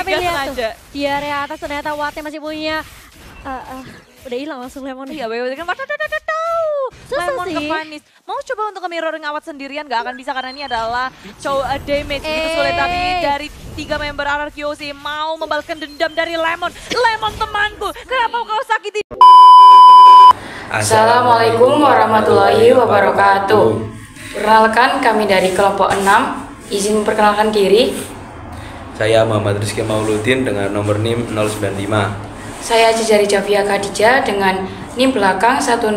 tapi lihat tuh sengaja. di area atas ternyata Wattnya masih punya udah hilang langsung Lemon. Iya, BW kan Susah Lemon sih. ke Vanis. Mau coba untuk ke mirroring Awat sendirian gak akan bisa karena ini adalah damage begitu sulit. Tapi dari 3 member RRQC mau membalaskan dendam dari Lemon. Lemon temanku, kenapa kau sakiti? Assalamualaikum warahmatullahi wabarakatuh. Perkenalkan, kami dari kelompok 6. Izin memperkenalkan diri. Saya Muhammad Rizky Mauludin dengan nomor NIM 095. Saya Jejari Javia Khadijah dengan NIM belakang 161.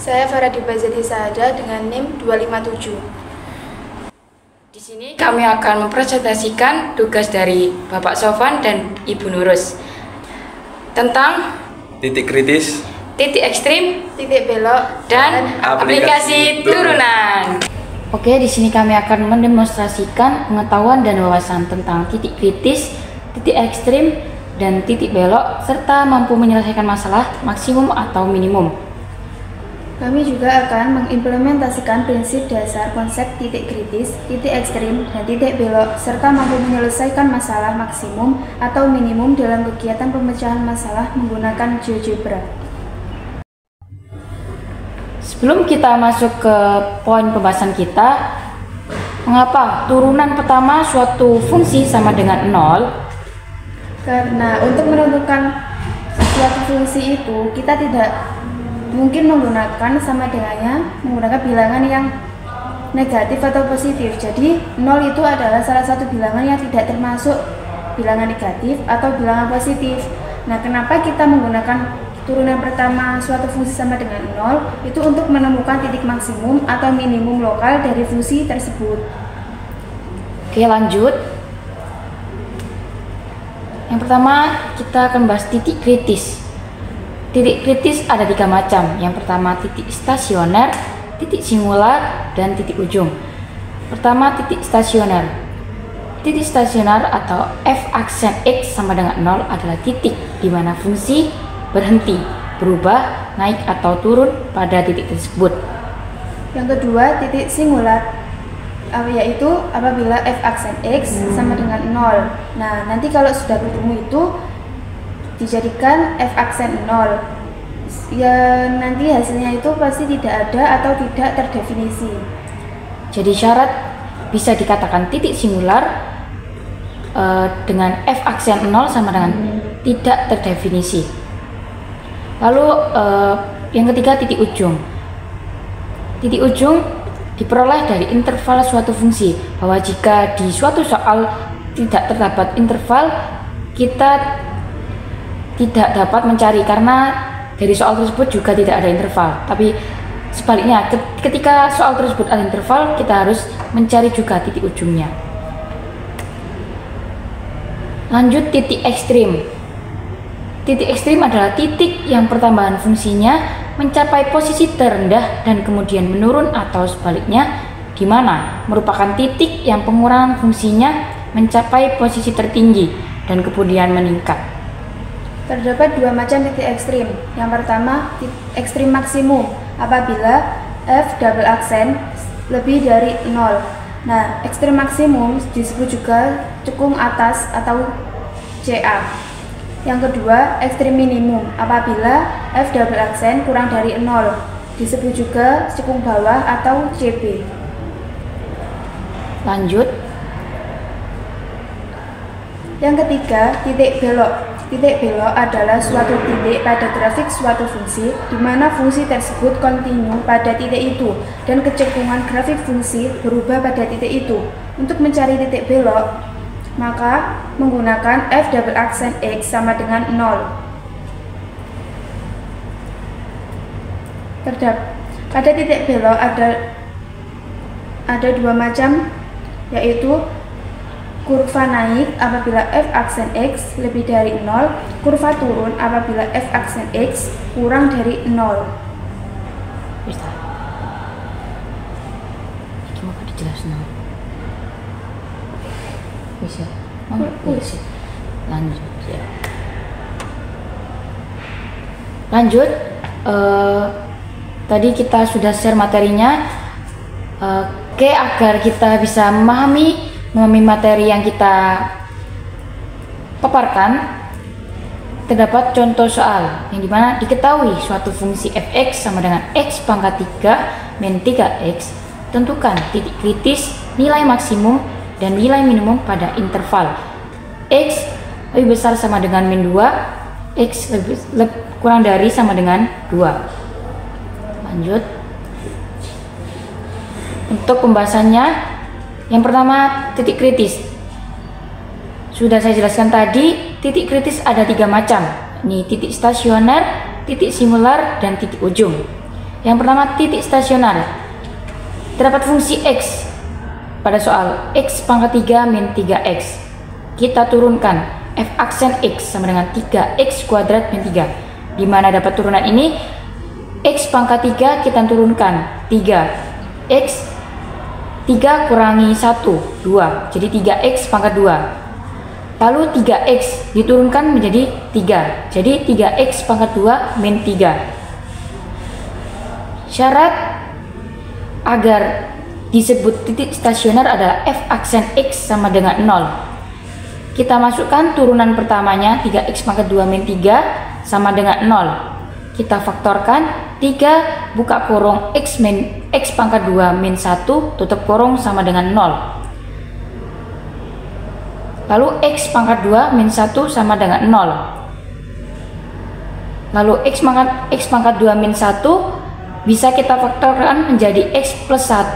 Saya Faradi Bazali Saada dengan NIM 257. Di sini kami akan mempresentasikan tugas dari Bapak Sofan dan Ibu Nurus tentang Titik kritis, titik ekstrim, Titik belok dan aplikasi turunan. Oke, di sini kami akan mendemonstrasikan pengetahuan dan wawasan tentang titik kritis, titik ekstrim, dan titik belok, serta mampu menyelesaikan masalah maksimum atau minimum. Kami juga akan mengimplementasikan prinsip dasar konsep titik kritis, titik ekstrim, dan titik belok, serta mampu menyelesaikan masalah maksimum atau minimum dalam kegiatan pemecahan masalah menggunakan GeoGebra. Sebelum kita masuk ke poin pembahasan kita, mengapa turunan pertama suatu fungsi sama dengan 0? Karena untuk menentukan suatu fungsi itu, kita tidak mungkin menggunakan sama dengannya menggunakan bilangan yang negatif atau positif. Jadi 0 itu adalah salah satu bilangan yang tidak termasuk bilangan negatif atau bilangan positif. Nah, kenapa kita menggunakan turunan pertama suatu fungsi sama dengan 0? Itu untuk menemukan titik maksimum atau minimum lokal dari fungsi tersebut. Oke, lanjut. Yang pertama, kita akan bahas titik kritis. Titik kritis ada 3 macam. Yang pertama, titik stasioner, titik singular, dan titik ujung. Pertama, titik stasioner. Titik stasioner atau F aksen X sama dengan 0 adalah titik di mana fungsi berhenti, berubah, naik atau turun pada titik tersebut. Yang kedua, titik singular, yaitu apabila F aksen X sama dengan 0. Nah, nanti kalau sudah bertemu itu dijadikan F aksen 0. Ya, nanti hasilnya itu pasti tidak ada atau tidak terdefinisi. Jadi syarat bisa dikatakan titik singular dengan F aksen 0 sama dengan tidak terdefinisi. Lalu yang ketiga, titik ujung. Titik ujung diperoleh dari interval suatu fungsi, bahwa jika di suatu soal tidak terdapat interval, kita tidak dapat mencari karena dari soal tersebut juga tidak ada interval. Tapi sebaliknya, ketika soal tersebut ada interval, kita harus mencari juga titik ujungnya. Lanjut, titik ekstrim. Titik ekstrim adalah titik yang pertambahan fungsinya mencapai posisi terendah dan kemudian menurun, atau sebaliknya, di mana merupakan titik yang pengurangan fungsinya mencapai posisi tertinggi dan kemudian meningkat. Terdapat 2 macam titik ekstrim. Yang pertama, titik ekstrim maksimum apabila F double aksen lebih dari 0. Nah, ekstrim maksimum disebut juga cekung atas atau CA. Yang kedua, ekstrim minimum apabila F double aksen kurang dari 0, disebut juga cekung bawah atau CB. Lanjut. Yang ketiga, titik belok. Titik belok adalah suatu titik pada grafik suatu fungsi di mana fungsi tersebut kontinu pada titik itu dan kecekungan grafik fungsi berubah pada titik itu. Untuk mencari titik belok, maka menggunakan F double aksen X sama dengan 0. Pada titik belok ada 2 macam, yaitu kurva naik apabila F aksen X lebih dari 0, kurva turun apabila F aksen X kurang dari 0. Bisa. Gimana dijelasin? Bisa. Bisa. Lanjut ya. Lanjut. Tadi kita sudah share materinya. Oke, agar kita bisa memahami materi yang kita paparkan, terdapat contoh soal yang dimana diketahui suatu fungsi fx sama dengan x pangkat 3 min 3x. Tentukan titik kritis, nilai maksimum, dan nilai minimum pada interval x lebih besar sama dengan min 2, x kurang dari sama dengan 2. Lanjut. Untuk pembahasannya, yang pertama titik kritis. Sudah saya jelaskan tadi, titik kritis ada 3 macam. Ini titik stasioner, titik singular, dan titik ujung. Yang pertama titik stasioner. Terdapat fungsi x pada soal x pangkat 3 min 3x. Kita turunkan f aksen x sama dengan 3x kuadrat min 3. Di mana dapat turunan ini, x pangkat 3 kita turunkan 3x, 3 kurangi 1, 2, jadi 3x pangkat 2. Lalu 3x diturunkan menjadi 3, jadi 3x pangkat 2 min 3. Syarat agar disebut titik stasioner adalah f aksen x sama dengan 0. Kita masukkan turunan pertamanya 3x pangkat 2 min 3 sama dengan 0. Kita faktorkan 3 buka kurung x pangkat 2 min 1 tutup kurung sama dengan 0. Lalu x pangkat 2 min 1 sama dengan 0. Lalu x pangkat 2 min 1 bisa kita faktorkan menjadi x plus 1,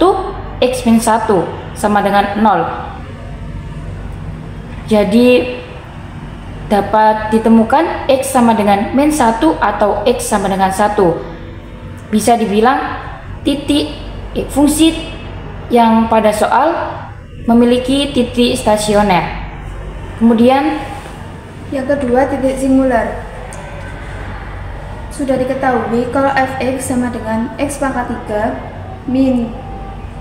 x min 1 sama dengan 0. Jadi dapat ditemukan x sama dengan min 1 atau x sama dengan 1. Bisa dibilang titik fungsi yang pada soal memiliki titik stasioner. Kemudian yang kedua titik singular. Sudah diketahui kalau fx sama dengan x pangkat 3 min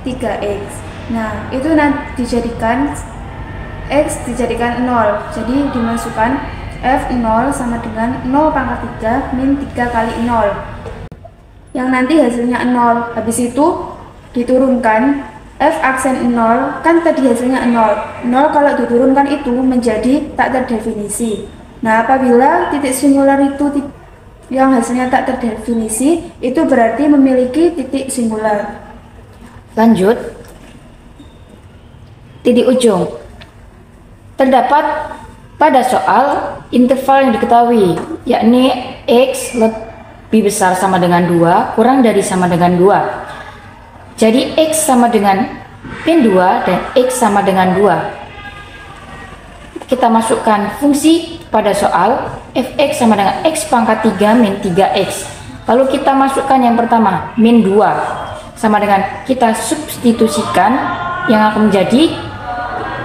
3x. Nah, itu nanti dijadikan x dijadikan 0. Jadi dimasukkan f0 sama dengan 0 pangkat 3 min 3 kali 0. Yang nanti hasilnya 0. Habis itu diturunkan f aksen 0, kan tadi hasilnya 0. 0 kalau diturunkan itu menjadi tak terdefinisi. Nah, apabila titik singular itu yang hasilnya tak terdefinisi, itu berarti memiliki titik singular. lanjut, titik ujung. Terdapat pada soal interval yang diketahui, yakni x lebih besar sama dengan 2, kurang dari sama dengan 2. Jadi x sama dengan min 2 dan x sama dengan 2. Kita masukkan fungsi pada soal fx sama dengan x pangkat 3 min 3x. Lalu kita masukkan yang pertama, min 2 sama dengan kita substitusikan yang akan menjadi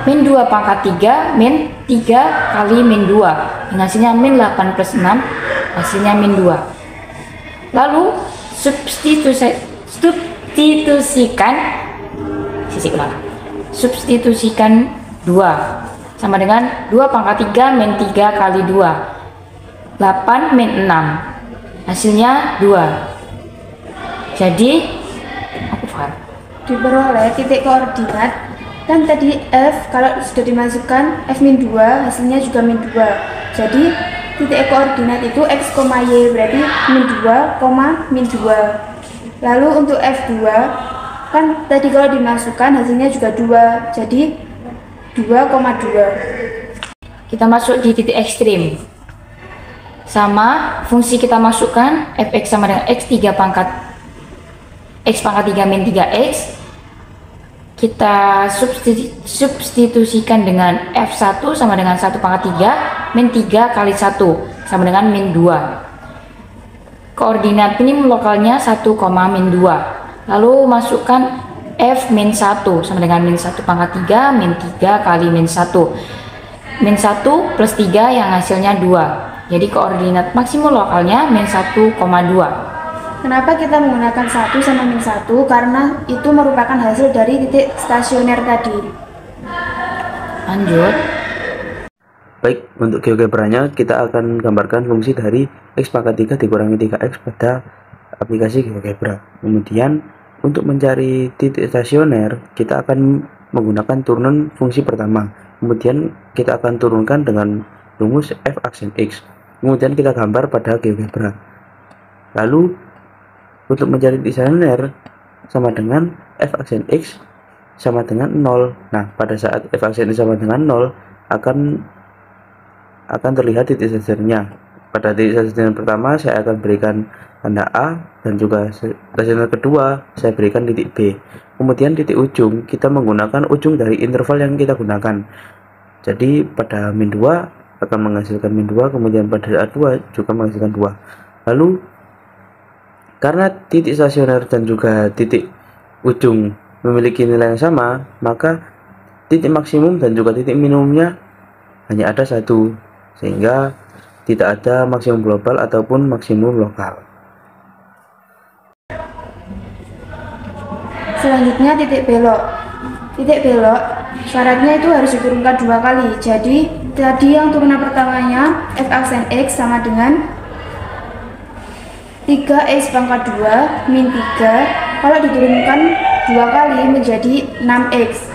min 2 pangkat 3 min 3 kali min 2. Yang hasilnya min 8 plus 6, hasilnya min 2. Lalu substitusikan 2 sama dengan 2 pangkat 3 min 3 kali 2, 8 min 6, hasilnya 2. Jadi diperoleh titik koordinat. Kan tadi f kalau sudah dimasukkan f min 2 hasilnya juga min 2. Jadi titik koordinat itu x, y berarti min 2, min 2. Lalu untuk F2 kan tadi kalau dimasukkan hasilnya juga 2, jadi 2,2. Kita masuk di titik ekstrim. Sama fungsi kita masukkan fx sama dengan x pangkat 3 min 3x. Kita substitusikan dengan f1 sama dengan 1 pangkat 3 min 3 kali 1 sama dengan min 2. Koordinat minimum lokalnya 1, min 2. Lalu masukkan f min 1 sama dengan min 1 pangkat 3 min 3 kali min 1. Min 1 plus 3 yang hasilnya 2. Jadi koordinat maksimum lokalnya min 1,2. Kenapa kita menggunakan 1 sama min 1? Karena itu merupakan hasil dari titik stasioner tadi. Lanjut. Baik, untuk GeoGebranya kita akan gambarkan fungsi dari x pangkat 3 dikurangi 3x pada aplikasi GeoGebra. Kemudian untuk mencari titik stasioner kita akan menggunakan turunan fungsi pertama. Kemudian kita akan turunkan dengan rumus f aksen x. Kemudian kita gambar pada GeoGebra. Lalu untuk mencari titik linear sama dengan f aksen x sama dengan 0. Nah, pada saat f aksen x sama dengan 0 akan terlihat titik stasionernya. Pada titik stasioner pertama saya akan berikan tanda A, dan juga stasioner kedua saya berikan titik B. Kemudian titik ujung kita menggunakan ujung dari interval yang kita gunakan. Jadi pada min 2 akan menghasilkan min 2, kemudian pada saat 2 juga menghasilkan 2. Lalu karena titik stasioner dan juga titik ujung memiliki nilai yang sama, maka titik maksimum dan juga titik minimumnya hanya ada satu, sehingga tidak ada maksimum global ataupun maksimum lokal. Selanjutnya titik belok. Titik belok syaratnya itu harus diturunkan 2 kali. Jadi tadi yang turunan pertamanya f aksen x sama dengan 3x pangkat 2 min 3, kalau diturunkan 2 kali menjadi 6x.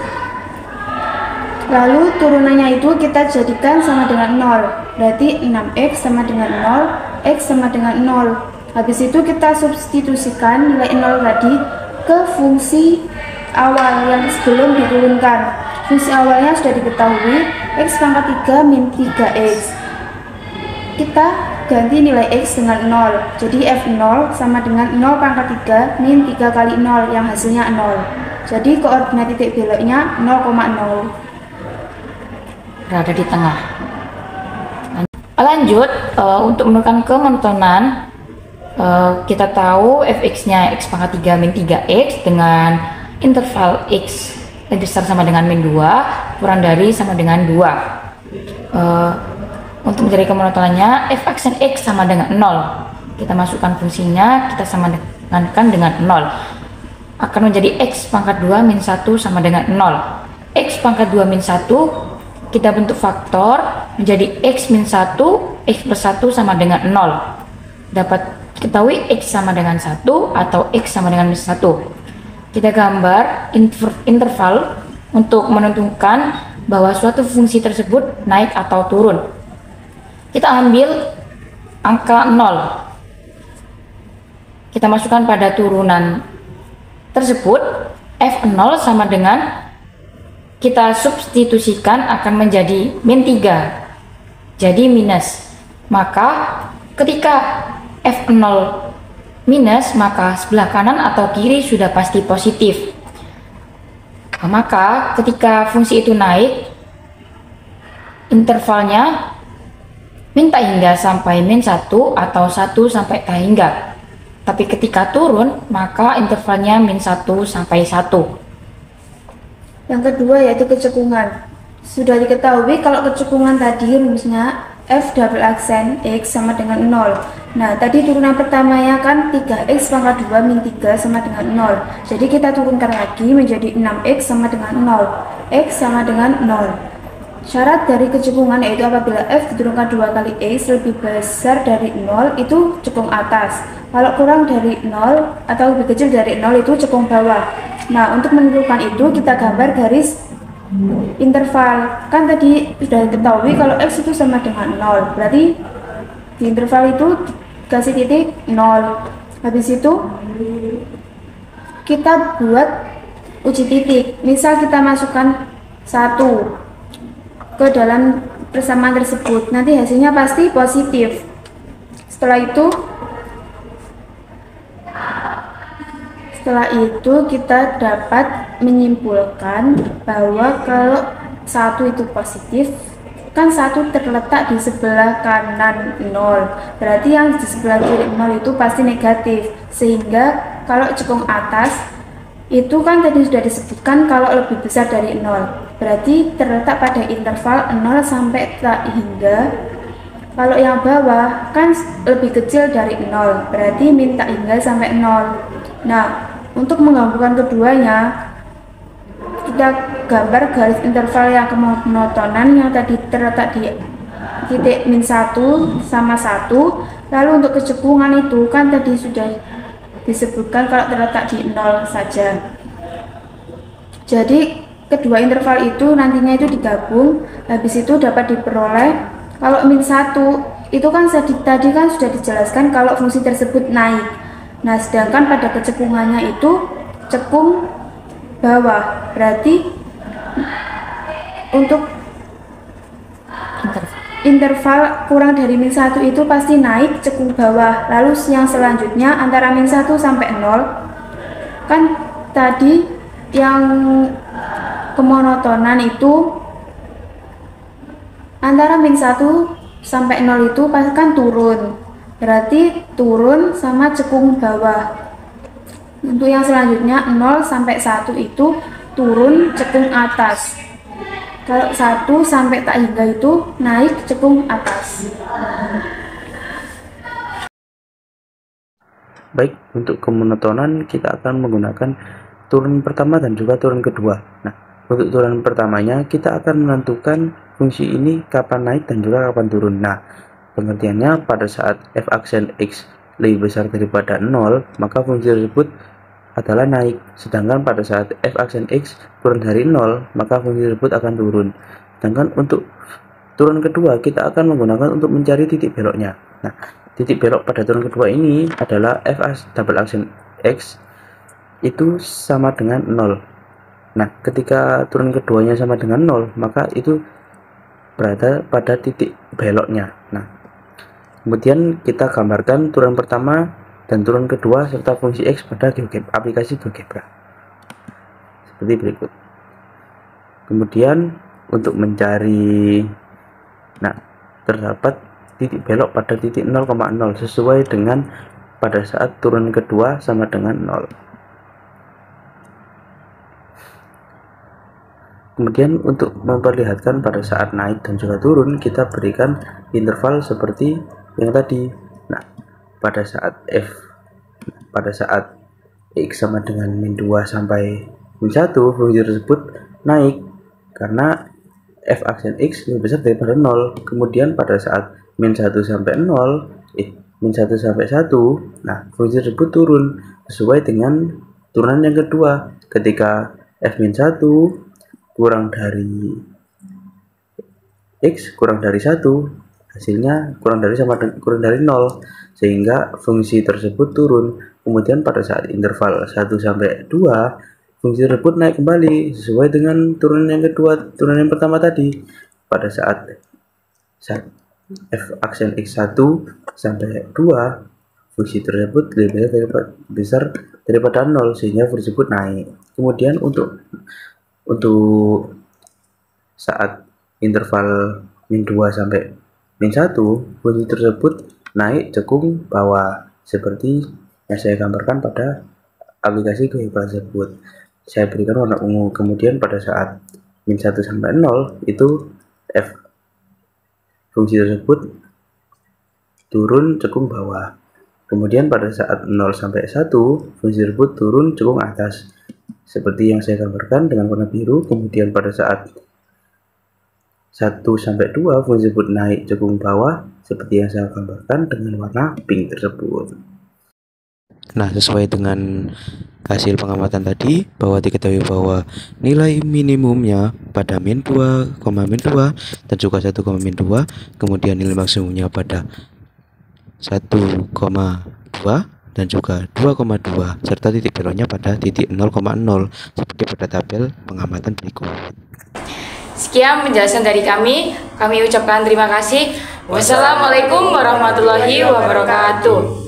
Lalu turunannya itu kita jadikan sama dengan 0, berarti 6x sama dengan 0, x sama dengan 0. Habis itu kita substitusikan nilai 0 tadi ke fungsi awal yang sebelum diturunkan. Fungsi awalnya sudah diketahui, x pangkat 3 min 3x. Kita ganti nilai x dengan 0, jadi f0 sama dengan 0 pangkat 3 min 3 kali 0 yang hasilnya 0. Jadi koordinat titik beloknya 0,0, berada di tengah. Lanjut, untuk menentukan kemonotonan, kita tahu fx-nya x pangkat 3 min 3x dengan interval x lebih besar sama dengan min 2 kurang dari sama dengan 2. Untuk mencari kemonotonannya, f aksen x sama dengan 0. Kita masukkan fungsinya, kita samakan dengan 0. Akan menjadi x pangkat 2 min 1 sama dengan 0. X pangkat 2 min 1 kita bentuk faktor menjadi x min 1, x plus 1 sama dengan 0. Dapat ketahui x sama dengan 1 atau x sama dengan min 1. Kita gambar interval untuk menentukan bahwa suatu fungsi tersebut naik atau turun. Kita ambil angka 0. Kita masukkan pada turunan tersebut, f0 sama dengan kita substitusikan akan menjadi min 3, jadi minus. Maka ketika f0 minus, maka sebelah kanan atau kiri sudah pasti positif. Maka ketika fungsi itu naik, intervalnya min tak hingga sampai min 1 atau 1 sampai tak hingga. Tapi ketika turun, maka intervalnya min 1 sampai 1. Yang kedua yaitu kecekungan. Sudah diketahui kalau kecekungan tadi rumusnya f double aksen x sama dengan 0. Nah, tadi turunan pertamanya kan 3x pangkat 2 min 3 sama dengan 0. Jadi kita turunkan lagi menjadi 6x sama dengan 0. X sama dengan 0. Syarat dari kecekungan yaitu apabila f diturunkan 2 kali x lebih besar dari 0 itu cekung atas. Kalau kurang dari 0 atau lebih kecil dari 0 itu cekung bawah. Nah, untuk menentukan itu kita gambar garis interval. Kan tadi sudah diketahui kalau x itu sama dengan 0. Berarti di interval itu kasih titik 0. Habis itu kita buat uji titik. Misal kita masukkan 1 ke dalam persamaan tersebut, nanti hasilnya pasti positif. Setelah itu kita dapat menyimpulkan bahwa kalau 1 itu positif, kan 1 terletak di sebelah kanan 0, berarti yang di sebelah kiri 0 itu pasti negatif. Sehingga kalau cekung atas itu kan tadi sudah disebutkan kalau lebih besar dari 0, berarti terletak pada interval 0 sampai tak hingga. Kalau yang bawah kan lebih kecil dari 0, berarti min tak hingga sampai 0. Nah, untuk menggabungkan keduanya, kita gambar garis interval yang kemonotonan yang tadi terletak di titik min 1 sama 1. Lalu untuk kecekungan itu kan tadi sudah disebutkan kalau terletak di 0 saja. Jadi kedua interval itu nantinya itu digabung, habis itu dapat diperoleh Kalau -1 itu kan tadi kan sudah dijelaskan kalau fungsi tersebut naik. Nah, sedangkan pada kecekungannya itu cekung bawah. Berarti untuk interval kurang dari -1 itu pasti naik cekung bawah. Lalu yang selanjutnya antara -1 sampai 0 kan tadi yang kemonotonan itu antara -1 sampai 0 itu pasti kan turun. Berarti turun sama cekung bawah. Untuk yang selanjutnya 0 sampai 1 itu turun cekung atas. Kalau 1 sampai tak hingga itu naik cekung atas. Baik, untuk kemonotonan kita akan menggunakan turun pertama dan juga turun kedua. Nah, untuk turun pertamanya kita akan menentukan fungsi ini kapan naik dan juga kapan turun. Nah, pengertiannya pada saat f aksen x lebih besar daripada 0, maka fungsi tersebut adalah naik. Sedangkan pada saat f aksen x turun dari 0, maka fungsi tersebut akan turun. Sedangkan untuk turun kedua kita akan menggunakan untuk mencari titik beloknya. Nah, titik belok pada turun kedua ini adalah f double aksen x itu sama dengan 0. Nah, ketika turun keduanya sama dengan 0, maka itu berada pada titik beloknya. Nah, kemudian kita gambarkan turun pertama dan turun kedua serta fungsi X pada aplikasi GeoGebra seperti berikut. Kemudian untuk mencari, nah, terdapat titik belok pada titik 0,0 sesuai dengan pada saat turun kedua sama dengan 0. Kemudian untuk memperlihatkan pada saat naik dan juga turun, kita berikan interval seperti yang tadi. Nah, pada saat x sama dengan -2 sampai -1, fungsi tersebut naik karena f aksen x lebih besar daripada 0. Kemudian pada saat -1 sampai 0, -1 sampai 1, nah, fungsi tersebut turun sesuai dengan turunan yang kedua. Ketika f-1 kurang dari x kurang dari 1, hasilnya kurang dari 0, sehingga fungsi tersebut turun. Kemudian pada saat interval 1 sampai 2, fungsi tersebut naik kembali sesuai dengan turunan yang kedua, turunan yang pertama tadi. Pada saat f aksen x1 sampai 2, fungsi tersebut lebih besar daripada 0, sehingga fungsi tersebut naik. Kemudian untuk saat interval -2 sampai -1, fungsi tersebut naik cekung bawah seperti yang saya gambarkan pada aplikasi GeoGebra tersebut. Saya berikan warna ungu. Kemudian pada saat -1 sampai 0 itu fungsi tersebut turun cekung bawah. Kemudian pada saat 0 sampai 1, fungsi tersebut turun cekung atas seperti yang saya gambarkan dengan warna biru. Kemudian pada saat 1 sampai 2, fungsi tersebut naik cekung bawah seperti yang saya gambarkan dengan warna pink tersebut. Nah, sesuai dengan hasil pengamatan tadi, bahwa diketahui bahwa nilai minimumnya pada -2, dan juga 1,-2, kemudian nilai maksimumnya pada 1,2 dan juga 2,2, serta titik beloknya pada titik 0,0 seperti pada tabel pengamatan berikut. Sekian penjelasan dari kami ucapkan terima kasih. Wassalamualaikum warahmatullahi wabarakatuh.